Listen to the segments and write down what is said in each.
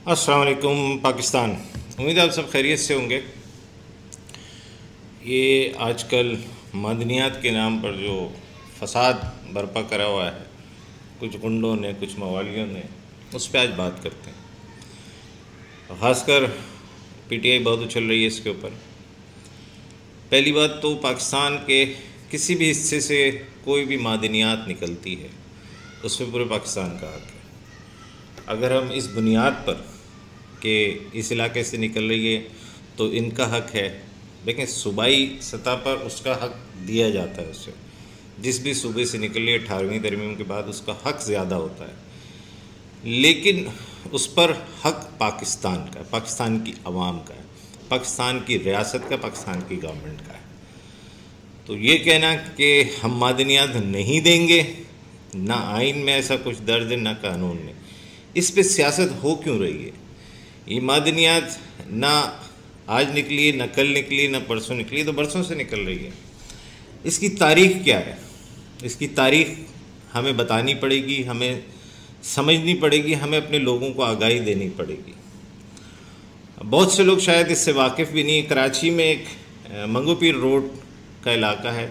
अस्सलाम वालेकुम पाकिस्तान। उम्मीद है आप सब खैरियत से होंगे। ये आजकल मदनियात के नाम पर जो फसाद बर्पा करा हुआ है कुछ गुंडों ने, कुछ मवालियों ने, उस पर आज बात करते हैं। ख़ासकर पीटीआई बहुत उछल रही है इसके ऊपर। पहली बात तो पाकिस्तान के किसी भी हिस्से से कोई भी मादनियात निकलती है उस पर पूरे पाकिस्तान का हक है। अगर हम इस बुनियाद पर कि इस इलाके से निकल रही है तो इनका हक है, लेकिन सूबाई सतह पर उसका हक दिया जाता है। उससे जिस भी सूबे से निकल रही है 18वीं तरमीम के बाद उसका हक ज़्यादा होता है, लेकिन उस पर हक पाकिस्तान का, पाकिस्तान की आवाम का है, पाकिस्तान की रियासत का, पाकिस्तान की गवर्नमेंट का है। तो ये कहना कि हम मादनियात नहीं देंगे, ना आइन में ऐसा कुछ दर्ज है ना कानून में, इस पे सियासत हो क्यों रही है? ये मादनियात ना आज निकली, ना कल निकली, ना परसों निकली, तो बरसों से निकल रही है। इसकी तारीख़ क्या है? इसकी तारीख़ हमें बतानी पड़ेगी, हमें समझनी पड़ेगी, हमें अपने लोगों को आगाही देनी पड़ेगी। बहुत से लोग शायद इससे वाकिफ़ भी नहीं। कराची में एक मंगोपीर रोड का इलाका है,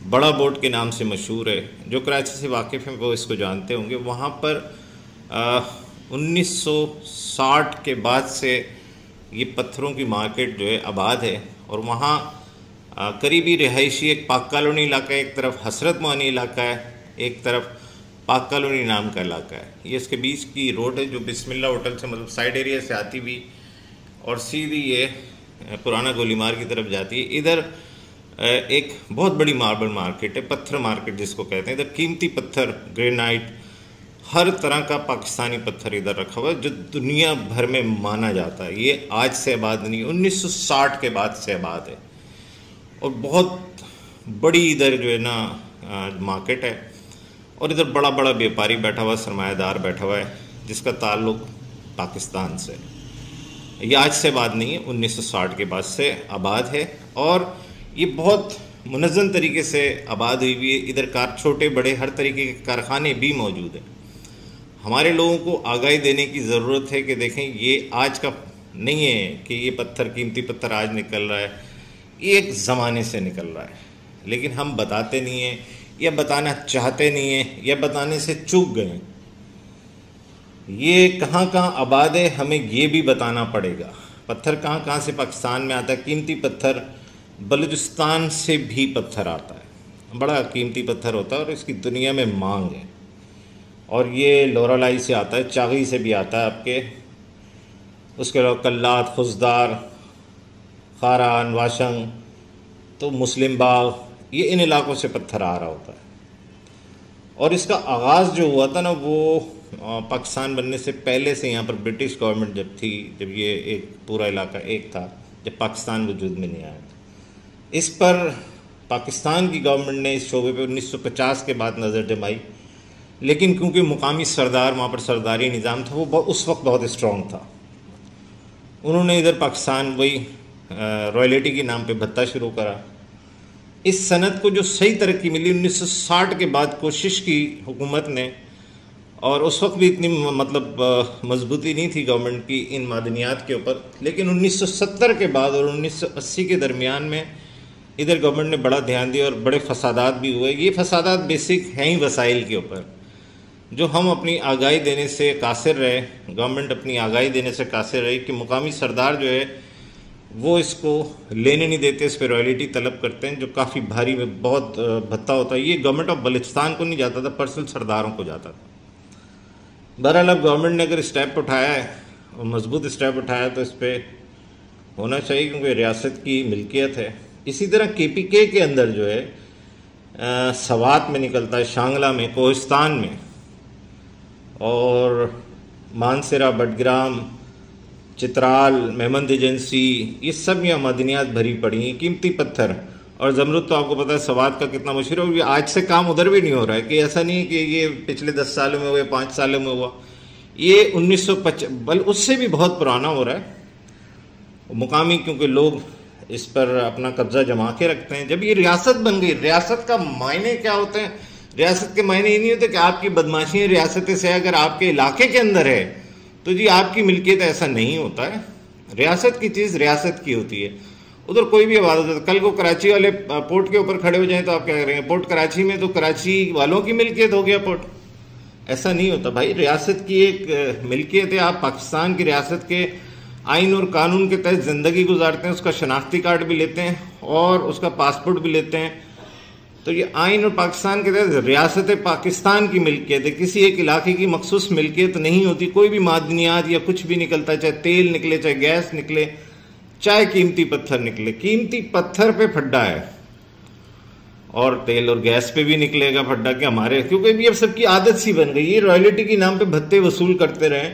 बड़ा बोट के नाम से मशहूर है। जो कराची से वाकिफ़ हैं वो इसको जानते होंगे। वहाँ पर 1960 के बाद से ये पत्थरों की मार्केट जो है आबाद है, और वहाँ करीबी रिहायशी एक पाक कॉलोनी इलाका है, एक तरफ हसरत मोहानी इलाका है, एक तरफ पाक कॉलोनी नाम का इलाका है। ये इसके बीच की रोड है जो बिस्मिल्लाह होटल से, मतलब साइड एरिया से आती हुई और सीधी ये पुराना गोलीमार की तरफ जाती है। इधर एक बहुत बड़ी मार्बल मार्केट है, पत्थर मार्केट जिसको कहते हैं। इधर कीमती पत्थर, ग्रेनाइट, हर तरह का पाकिस्तानी पत्थर इधर रखा हुआ है जो दुनिया भर में माना जाता है। ये आज से आबाद नहीं, 1960 के बाद से आबाद है, और बहुत बड़ी इधर जो है ना मार्केट है। और इधर बड़ा बड़ा व्यापारी बैठा हुआ, सरमायादार बैठा हुआ है जिसका ताल्लुक पाकिस्तान से। ये आज से आबाद नहीं है, 1960 के बाद से आबाद है, और ये बहुत मुनज़्ज़म तरीके से आबाद हुई है। इधर छोटे बड़े हर तरीके के कारखाने भी मौजूद हैं। हमारे लोगों को आगाही देने की ज़रूरत है कि देखें, ये आज का नहीं है कि ये पत्थर, कीमती पत्थर आज निकल रहा है, ये एक ज़माने से निकल रहा है, लेकिन हम बताते नहीं हैं, या बताना चाहते नहीं हैं, या बताने से चूक गए। ये कहाँ कहाँ आबाद है हमें ये भी बताना पड़ेगा। पत्थर कहाँ कहाँ से पाकिस्तान में आता है। कीमती पत्थर बलूचिस्तान से भी पत्थर आता है, बड़ा कीमती पत्थर होता है और इसकी दुनिया में मांग है। और ये लोरालाई से आता है, चागी से भी आता है आपके, उसके अलावा कल्लात, खुजदार, खारान, वाशंग, तो मुस्लिम बाग, ये इन इलाकों से पत्थर आ रहा होता है। और इसका आगाज़ जो हुआ था ना, वो पाकिस्तान बनने से पहले से यहाँ पर ब्रिटिश गवर्नमेंट जब थी, जब ये एक पूरा इलाका एक था, जब पाकिस्तान वजूद में नहीं आया था, इस पर पाकिस्तान की गवर्नमेंट ने इस शोबे पे 1950 के बाद नज़र जमाई। लेकिन क्योंकि मुकामी सरदार, वहाँ पर सरदारी निज़ाम था, वो उस वक्त बहुत स्ट्रॉन्ग था, उन्होंने इधर पाकिस्तान वही रॉयल्टी के नाम पे भत्ता शुरू करा। इस सनत को जो सही तरक्की मिली 1960 के बाद कोशिश की हुकूमत ने, और उस वक्त भी इतनी मतलब मजबूती नहीं थी गवर्नमेंट की इन मादनियात के ऊपर, लेकिन 1970 के बाद और 1980 के दरमियान में इधर गवर्नमेंट ने बड़ा ध्यान दिया और बड़े फसादात भी हुए। ये फसादात बेसिक हैं ही वसाइल के ऊपर, जो हम अपनी आगाही देने से कासिर रहे, गवर्नमेंट अपनी आगाही देने से कासिर रही कि मुकामी सरदार जो है वो इसको लेने नहीं देते, इस पर रॉयल्टी तलब करते हैं, जो काफ़ी भारी में बहुत भत्ता होता है। ये गवर्नमेंट ऑफ बलूचिस्तान को नहीं जाता था, पर्सनल सरदारों को जाता था। बहरहाल अब गवर्नमेंट ने अगर स्टेप उठाया है और मजबूत स्टेप उठाया तो इस पर होना चाहिए, क्योंकि रियासत की मिल्कियत है। इसी तरह KPK के अंदर जो है सवात में निकलता है, शांगला में, कोहिस्तान में, और मानसरा, बडग्राम, चित्राल, मेहमंद एजेंसी, ये सब यहाँ मदनियात भरी पड़ी हैं, कीमती पत्थर। और जमरुद तो आपको पता है सवात का कितना मशहूर है, और ये आज से काम उधर भी नहीं हो रहा है, कि ऐसा नहीं कि ये पिछले 10 सालों में हुआ, 5 सालों में हुआ, ये 1950 बल उससे भी बहुत पुराना हो रहा है। मुकामी क्योंकि लोग इस पर अपना कब्जा जमा के रखते हैं। जब ये रियासत बन गई, रियासत का मायने क्या होते हैं? रियासत के मायने ये नहीं होते कि आपकी बदमाशी रियासत से अगर आपके इलाके के अंदर है तो जी आपकी मिल्कियत ऐसा नहीं होता है। रियासत की चीज रियासत की होती है, उधर कोई भी आबाद होता है। कल को कराची वाले पोर्ट के ऊपर खड़े हो जाएं तो आप क्या करेंगे? पोर्ट कराची में तो कराची वालों की मिल्कियत हो गया पोर्ट। ऐसा नहीं होता भाई, रियासत की एक मिल्कियत है। आप पाकिस्तान की रियासत के आइन और कानून के तहत जिंदगी गुजारते हैं, उसका शनाख्ती कार्ड भी लेते हैं और उसका पासपोर्ट भी लेते हैं। तो ये आइन और पाकिस्तान के तहत रियासत पाकिस्तान की मिल्कियत है, किसी एक इलाके की मखसूस मिल्कियत नहीं होती। कोई भी मादनियात या कुछ भी निकलता है, चाहे तेल निकले, चाहे गैस निकले, चाहे कीमती पत्थर निकले, कीमती पत्थर पे फड्डा है और तेल और गैस पे भी निकलेगा फड्डा कि हमारे, क्योंकि ये अब सबकी आदत सी बन गई। ये रॉयल्टी के नाम पे भत्ते वसूल करते रहे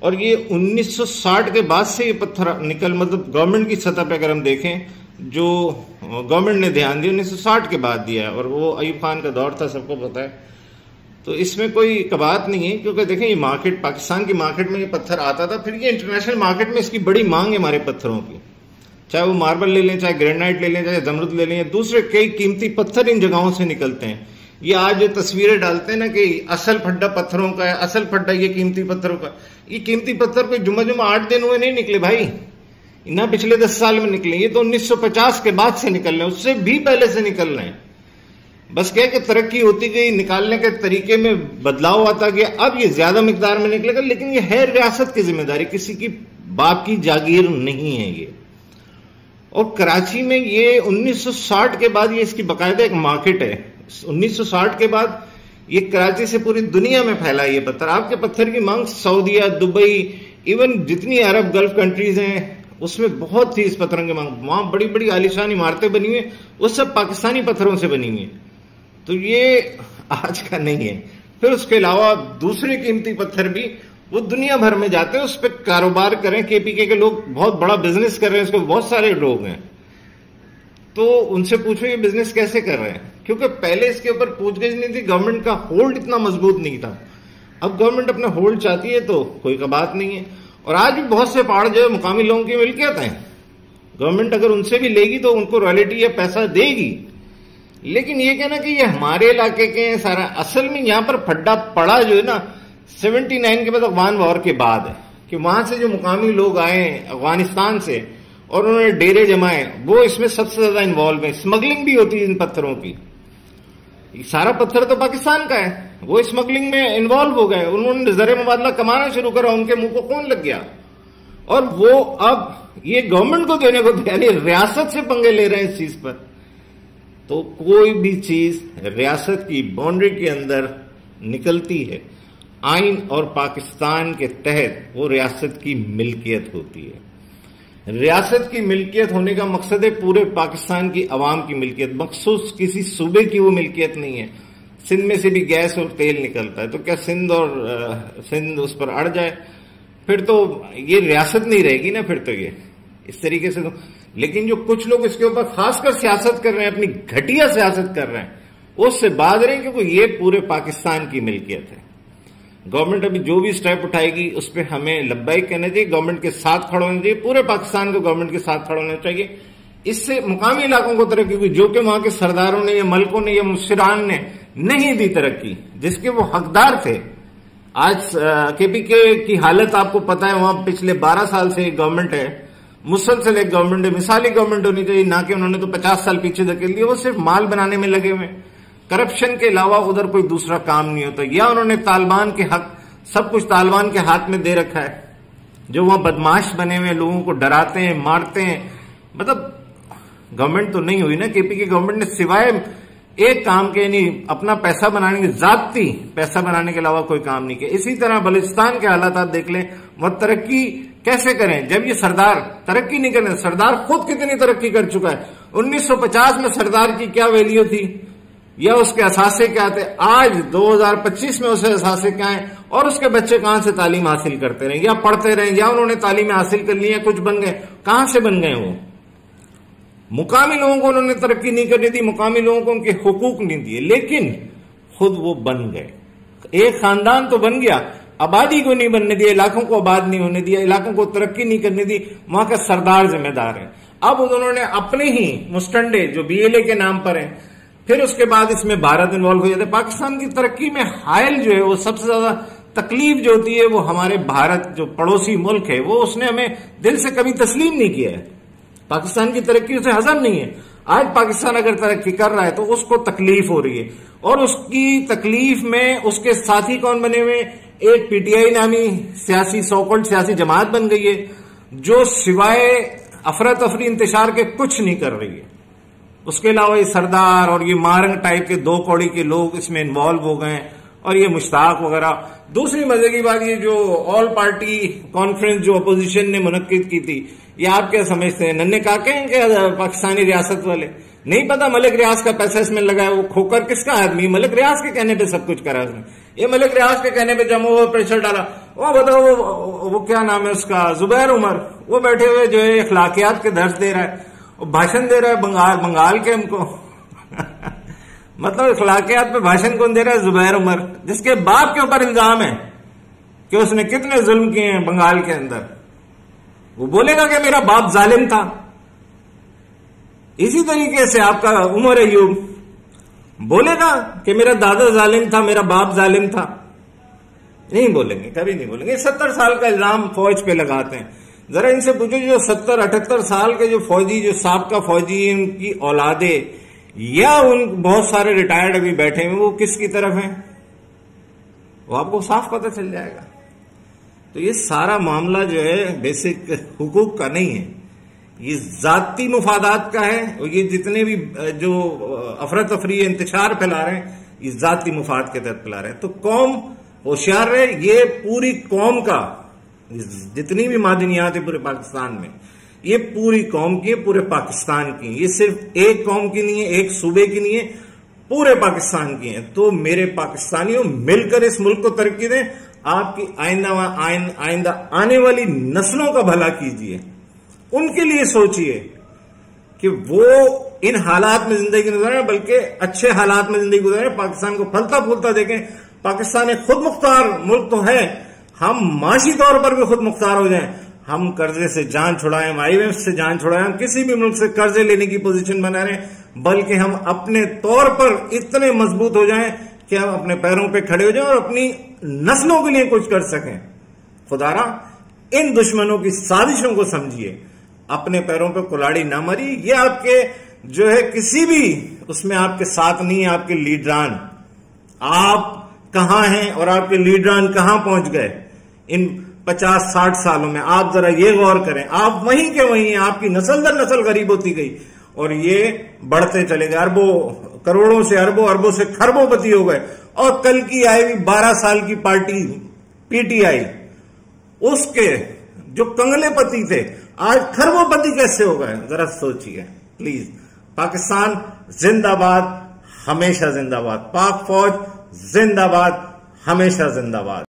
और ये 1960 के बाद से ये पत्थर मतलब गवर्नमेंट की सतह पे अगर हम देखें, जो गवर्नमेंट ने ध्यान दिया 1960 के बाद दिया है, और वो अयूब खान का दौर था, सबको पता है। तो इसमें कोई कबात नहीं है, क्योंकि देखें ये मार्केट, पाकिस्तान की मार्केट में ये पत्थर आता था, फिर ये इंटरनेशनल मार्केट में इसकी बड़ी मांग है हमारे पत्थरों की। चाहे वो मार्बल ले लें, चाहे ग्रेनाइट ले लें, चाहे जमरुद ले लें, दूसरे कई कीमती पत्थर इन जगहों से निकलते हैं। ये आज जो तस्वीरें डालते हैं ना कि असल फड्डा पत्थरों का है, असल फड्डा ये कीमती पत्थरों का, ये कीमती पत्थर कोई जुम्मा 8 दिन हुए नहीं निकले भाई, ना पिछले 10 साल में निकले। ये तो 1950 के बाद से निकल रहे हैं, उससे भी पहले से निकल रहे हैं। बस क्या कि तरक्की होती गई, निकालने के तरीके में बदलाव आता गया, अब ये ज्यादा मिकदार में निकलेगा। लेकिन ये है रियासत की जिम्मेदारी, किसी की बाप की जागीर नहीं है ये। और कराची में ये 1960 के बाद ये इसकी बाकायदा एक मार्केट है। 1960 के बाद ये कराची से पूरी दुनिया में फैला ये पत्थर। आपके पत्थर की मांग सऊदीया, दुबई, इवन जितनी अरब गल्फ कंट्रीज हैं उसमें बहुत थी इस पत्थरों की मांग। वहां बड़ी बड़ी आलीशान इमारतें बनी हुई है, वो सब पाकिस्तानी पत्थरों से बनी हुई है। तो ये आज का नहीं है। फिर उसके अलावा दूसरे कीमती पत्थर भी वो दुनिया भर में जाते हैं, उस पर कारोबार करें। केपीके के लोग बहुत बड़ा बिजनेस कर रहे हैं, इसको बहुत सारे लोग हैं। तो उनसे पूछो ये बिजनेस कैसे कर रहे हैं, क्योंकि पहले इसके ऊपर पूछगिछ नहीं थी, गवर्नमेंट का होल्ड इतना मजबूत नहीं था। अब गवर्नमेंट अपना होल्ड चाहती है तो कोई का बात नहीं है। और आज भी बहुत से पहाड़ जो है मुकामी लोगों की मिल्कियत हैं, गवर्नमेंट अगर उनसे भी लेगी तो उनको रॉयल्टी या पैसा देगी। लेकिन ये कहना कि ये हमारे इलाके के सारा, असल में यहां पर फड्डा पड़ा जो है ना 79 के बाद अफगान वॉर के बाद है, कि वहां से जो मुकामी लोग आए अफगानिस्तान से और उन्होंने डेरे जमाए, वो इसमें सबसे ज्यादा इन्वॉल्व है। स्मगलिंग भी होती है इन पत्थरों की। सारा पत्थर तो पाकिस्तान का है, वो स्मगलिंग में इन्वॉल्व हो गए, उन्होंने ज़र मुबादला कमाना शुरू करा, उनके मुंह को कौन लग गया। और वो अब ये गवर्नमेंट को देने को तैयार, रियासत से पंगे ले रहे हैं इस चीज पर। तो कोई भी चीज रियासत की बाउंड्री के अंदर निकलती है, आइन और पाकिस्तान के तहत वो रियासत की मिल्कियत होती है। रियासत की मिल्कियत होने का मकसद है पूरे पाकिस्तान की आवाम की मिल्कियत, मखसूस किसी सूबे की वो मिल्कियत नहीं है। सिंध में से भी गैस और तेल निकलता है, तो क्या सिंध उस पर अड़ जाए? फिर तो ये रियासत नहीं रहेगी ना, फिर तो ये इस तरीके से तो। लेकिन जो कुछ लोग इसके ऊपर खासकर सियासत कर रहे हैं, अपनी घटिया सियासत कर रहे हैं, उससे बाज रहे हैं, क्योंकि ये पूरे पाकिस्तान की मिल्कियत है। गवर्नमेंट अभी जो भी स्टेप उठाएगी उस पर हमें लब्बाइक कहना चाहिए, गवर्नमेंट के साथ खड़ा होना चाहिए, पूरे पाकिस्तान को गवर्नमेंट के साथ खड़ा होना चाहिए। इससे मुकामी इलाकों को तरक्की हुई, जो कि वहां के सरदारों ने या मलकों ने या मुफसिरान ने नहीं दी तरक्की, जिसके वो हकदार थे। आज केपीके की हालत आपको पता है, वहां पिछले 12 साल से गवर्नमेंट है, मुसलसल एक गवर्नमेंट है, मिसाली गवर्नमेंट होनी चाहिए, ना कि उन्होंने तो 50 साल पीछे धकेल दिया। वो सिर्फ माल बनाने में लगे हुए, करप्शन के अलावा उधर कोई दूसरा काम नहीं होता। या उन्होंने तालिबान के हक, सब कुछ तालिबान के हाथ में दे रखा है, जो वहां बदमाश बने हुए लोगों को डराते हैं, मारते हैं। मतलब गवर्नमेंट तो नहीं हुई ना केपी की गवर्नमेंट ने, सिवाय एक काम के नहीं अपना पैसा बनाने के, जाती पैसा बनाने के अलावा कोई काम नहीं किया। इसी तरह बलूचिस्तान के हालात आप देख लें, वह तरक्की कैसे करें जब ये सरदार तरक्की नहीं करें। सरदार खुद कितनी तरक्की कर चुका है। 1950 में सरदार की क्या वैल्यू थी या उसके असासे क्या थे, आज 2025 में उसके असासे क्या है, और उसके बच्चे कहां से तालीम हासिल करते रहे या पढ़ते रहे, या उन्होंने तालीम हासिल कर ली है, कुछ बन गए, कहां से बन गए वो। मुकामी लोगों को उन्होंने तरक्की नहीं करने दी, मुकामी लोगों को उनके हुकूक नहीं दिए, लेकिन खुद वो बन गए। एक खानदान तो बन गया, आबादी को नहीं बनने दिया, इलाकों को आबाद नहीं होने दिया, इलाकों को तरक्की नहीं करने दी, वहां का सरदार जिम्मेदार है। अब उन्होंने अपने ही मुस्टंडे जो BLA के नाम पर है, फिर उसके बाद इसमें भारत इन्वॉल्व हो जाता है। पाकिस्तान की तरक्की में हायल जो है वो सबसे ज्यादा तकलीफ जो होती है वो हमारे भारत जो पड़ोसी मुल्क है वो उसने हमें दिल से कभी तस्लीम नहीं किया है। पाकिस्तान की तरक्की उसे हजम नहीं है। आज पाकिस्तान अगर तरक्की कर रहा है तो उसको तकलीफ हो रही है, और उसकी तकलीफ में उसके साथी कौन बने हुए, एक पीटीआई नामी सियासी सो-कॉल्ड सियासी जमात बन गई है जो सिवाय अफरा तफरी इंतशार के कुछ नहीं कर रही है। उसके अलावा ये सरदार और ये मारंग टाइप के दो कौड़ी के लोग इसमें इन्वॉल्व हो गए, और ये मुश्ताक वगैरह। दूसरी मजे की बात, ये जो ऑल पार्टी कॉन्फ्रेंस जो अपोजिशन ने मुनक्किद की थी, ये आप क्या समझते हैं, नन्हे काके हैं क्या पाकिस्तानी रियासत वाले? नहीं पता मलिक रियाज का पैसा इसमें लगा है। वो खोकर किसका आदमी, मलिक रियाज के कहने पे सब कुछ करा उसने। ये मलिक रियाज के कहने पे जम्मू में प्रेशर डाला। वो बताओ वो क्या नाम है उसका, जुबैर उमर, वो बैठे हुए जो है अखलाकियात के दर्ज दे रहा है, वो भाषण दे रहा है बंगाल के हमको मतलब अखलाकियात पे भाषण कौन दे रहा है? जुबैर उमर, जिसके बाप के ऊपर इल्जाम है कि उसने कितने जुल्म किए हैं बंगाल के अंदर। वो बोलेगा कि मेरा बाप जालिम था। इसी तरीके से आपका उमर अयूब बोलेगा कि मेरा दादा जालिम था, मेरा बाप जालिम था। नहीं बोलेंगे, कभी नहीं बोलेंगे। 70 साल का इल्जाम फौज पे लगाते हैं। जरा इनसे पूछो जो 70-78 साल के जो फौजी, जो साबका फौजी, उनकी औलादे या उन बहुत सारे रिटायर्ड अभी बैठे हैं, वो किसकी तरफ हैं, वो आपको साफ पता चल जाएगा। तो ये सारा मामला जो है बेसिक हुकूक का नहीं है, ये जाती मुफादात का है। और ये जितने भी जो अफरा तफरी इंतशार फैला रहे हैं, ये जाती मुफाद के तहत फैला रहे हैं। तो कौम होशियार रहे। ये पूरी कौम का, जितनी भी मादनियात है पूरे पाकिस्तान में, ये पूरी कौम की है, पूरे पाकिस्तान की। ये सिर्फ एक कौम की नहीं है, एक सूबे की नहीं है, पूरे पाकिस्तान की है। तो मेरे पाकिस्तानियों, मिलकर इस मुल्क को तरक्की दें। आपकी आइंदा आने वाली नस्लों का भला कीजिए, उनके लिए सोचिए कि वो इन हालात में जिंदगी गुजारें, बल्कि अच्छे हालात में जिंदगी गुजारें। पाकिस्तान को फलता फूलता देखें। पाकिस्तान एक खुद मुख्तार मुल्क तो है, हम माशी तौर पर भी खुद मुख्तार हो जाएं। हम कर्जे से जान छुड़ाएं, हम IMF से जान छुड़ाएं, हम किसी भी मुल्क से कर्जे लेने की पोजीशन बना रहे, बल्कि हम अपने तौर पर इतने मजबूत हो जाएं कि हम अपने पैरों पे खड़े हो जाएं और अपनी नस्लों के लिए कुछ कर सकें। खुदारा इन दुश्मनों की साजिशों को समझिए, अपने पैरों पे कुल्हाड़ी ना मरी। ये आपके जो है किसी भी उसमें आपके साथ नहीं है, आपके लीडरान। आप कहां हैं और आपके लीडरान कहां पहुंच गए इन 50-60 सालों में? आप जरा ये गौर करें। आप वहीं के वहीं हैं, आपकी नस्ल दर नस्ल गरीब होती गई और ये बढ़ते चले गए। अरबों करोड़ों से अरबों, अरबों से खरबोंपति हो गए। और कल की आई हुई 12 साल की पार्टी PTI, उसके जो कंगलेपति थे आज खरबोंपति कैसे हो गए? जरा सोचिए प्लीज। पाकिस्तान जिंदाबाद, हमेशा जिंदाबाद। पाक फौज जिंदाबाद, हमेशा जिंदाबाद।